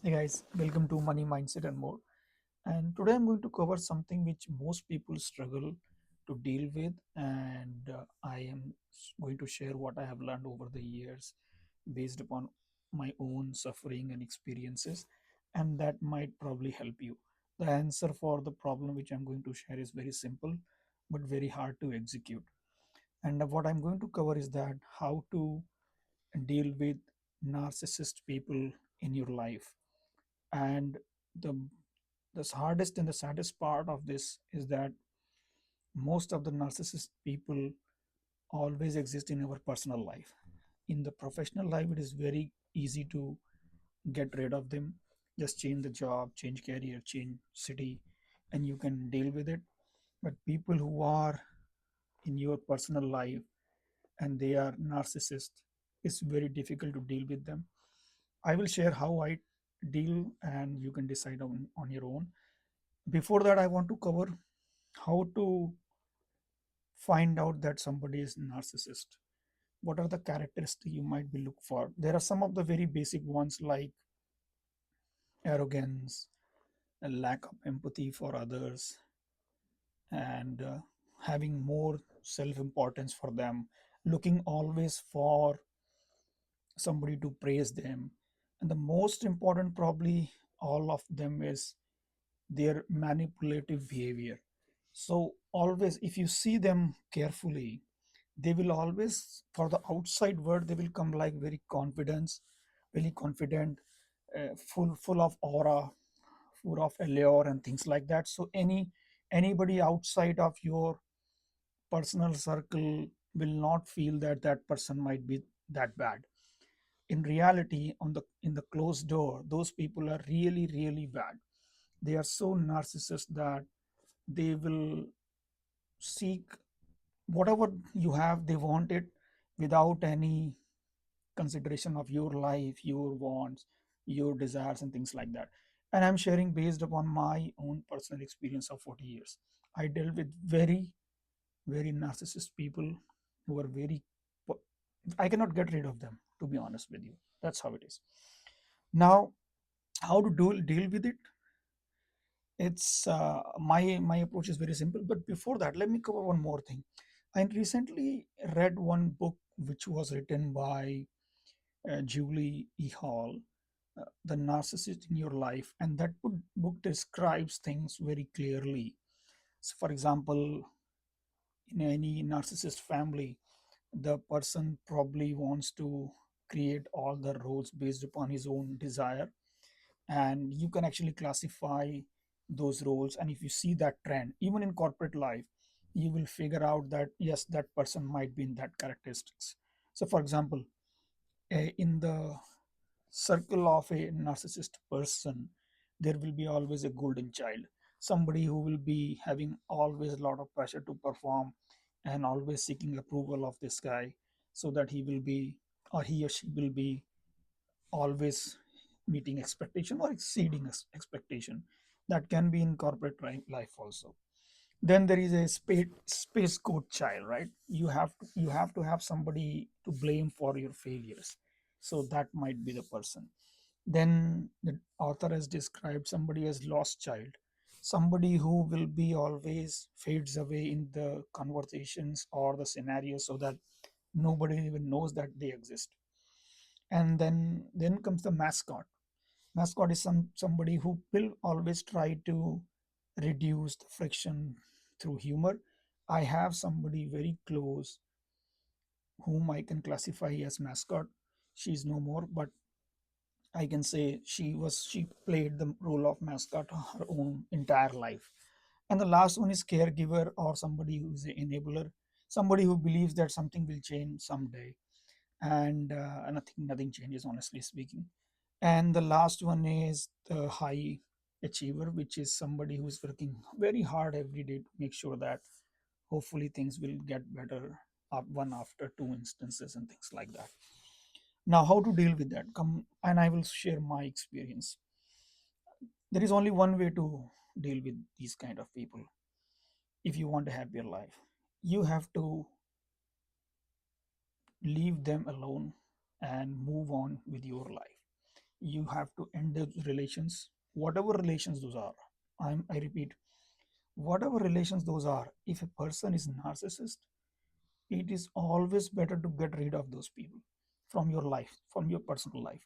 Hey guys, welcome to Money Mindset and More. And today I'm going to cover something which most people struggle to deal with, and I am going to share what I have learned over the years based upon my own suffering and experiences, and that might probably help you. The answer for the problem which I'm going to share is very simple but very hard to execute. And what I'm going to cover is that how to deal with narcissist people in your life. And the hardest and the saddest part of this is that most of the narcissist people always exist in our personal life. In the professional life, it is very easy to get rid of them. Just change the job, change career, change city, and you can deal with it. But people who are in your personal life and they are narcissist, it's very difficult to deal with them. I will share how I deal, and you can decide on your own. Before that, I want to cover how to find out that somebody is narcissist. What are the characteristics you might be look for? There are some of the very basic ones like arrogance, a lack of empathy for others, and having more self-importance for them, looking always for somebody to praise them. And the most important, probably all of them, is their manipulative behavior. So always, if you see them carefully, they will always, for the outside world, they will come like very confident, full of aura, full of allure and things like that. So anybody outside of your personal circle will not feel that that person might be that bad. In reality, on the in the closed door, those people are really bad. They are so narcissist that they will seek whatever you have. They want it without any consideration of your life, your wants, your desires, and things like that. And I'm sharing based upon my own personal experience of 40 years. I dealt with very narcissist people who are very, I cannot get rid of them, to be honest with you. That's how it is. Now, how to deal with it? It's my approach is very simple. But before that, let me cover one more thing. I recently read one book which was written by Julie E. Hall, The Narcissist in Your Life, and that book describes things very clearly. So, for example, in any narcissist family, the person probably wants to create all the roles based upon his own desire, and you can actually classify those roles. And if you see that trend, even in corporate life, you will figure out that yes, that person might be in that characteristics. So, for example, in the circle of a narcissist person, there will be always a golden child, somebody who will be having always a lot of pressure to perform and always seeking approval of this guy, so that he will be, or he or she will be, always meeting expectation or exceeding expectation. That can be in corporate life also. Then there is a space code child, right? You have to have somebody to blame for your failures, so that might be the person. Then the author has described somebody as lost child, somebody who will be always fades away in the conversations or the scenario, so that nobody even knows that they exist. And then comes the mascot. Mascot is somebody who will always try to reduce the friction through humor. I have somebody very close whom I can classify as mascot. She's no more, but I can say she played the role of mascot her own entire life. And the last one is caregiver, or somebody who's an enabler, somebody who believes that something will change someday, and nothing changes, honestly speaking. And the last one is the high achiever, which is somebody who is working very hard every day to make sure that hopefully things will get better one after two instances and things like that. Now, how to deal with that? Come, and I will share my experience. There is only one way to deal with these kind of people. If you want a happier life, you have to leave them alone and move on with your life. You have to end those relations, whatever relations those are. I repeat, whatever relations those are. If a person is narcissist, it is always better to get rid of those people from your life, from your personal life,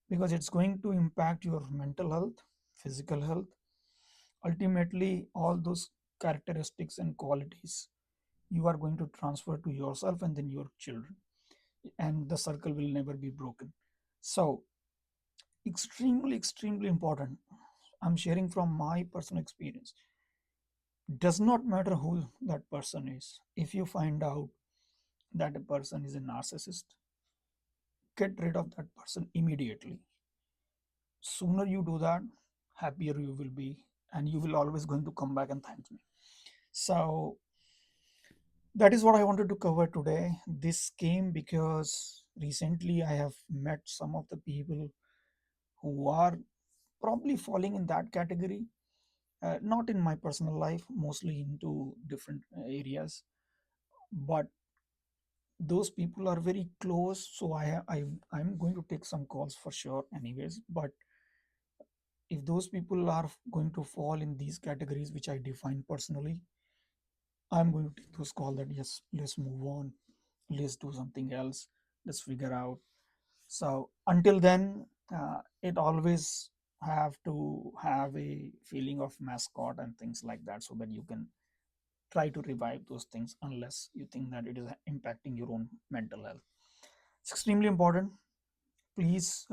because it's going to impact your mental health, physical health, ultimately all those characteristics and qualities you are going to transfer to yourself and then your children, and the circle will never be broken. So extremely important, I'm sharing from my personal experience. Does not matter who that person is. If you find out that a person is a narcissist, get rid of that person immediately. Sooner you do that, happier you will be, and you will always going to come back and thank me. So that is what I wanted to cover today. This came because recently I have met some of the people who are probably falling in that category. Not in my personal life, mostly into different areas, but those people are very close. So I'm going to take some calls for sure anyways. But if those people are going to fall in these categories which I define personally, I'm going to take those calls that yes, let's move on, let's do something else, let's figure out. So until then, it always have to have a feeling of mascot and things like that, so that you can try to revive those things unless you think that it is impacting your own mental health. It's extremely important. Please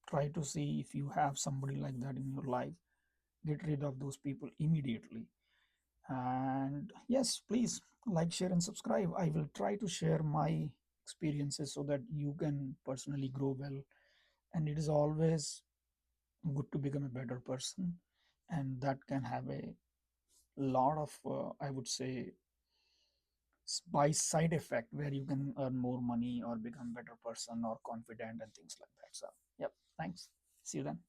try to see if you have somebody like that in your life. Get rid of those people immediately. And yes, please like, share, and subscribe. I will try to share my experiences so that you can personally grow well. And it is always good to become a better person. And that can have a lot of, I would say, by side effect where you can earn more money or become better person or confident and things like that. So, yep, thanks. See you then.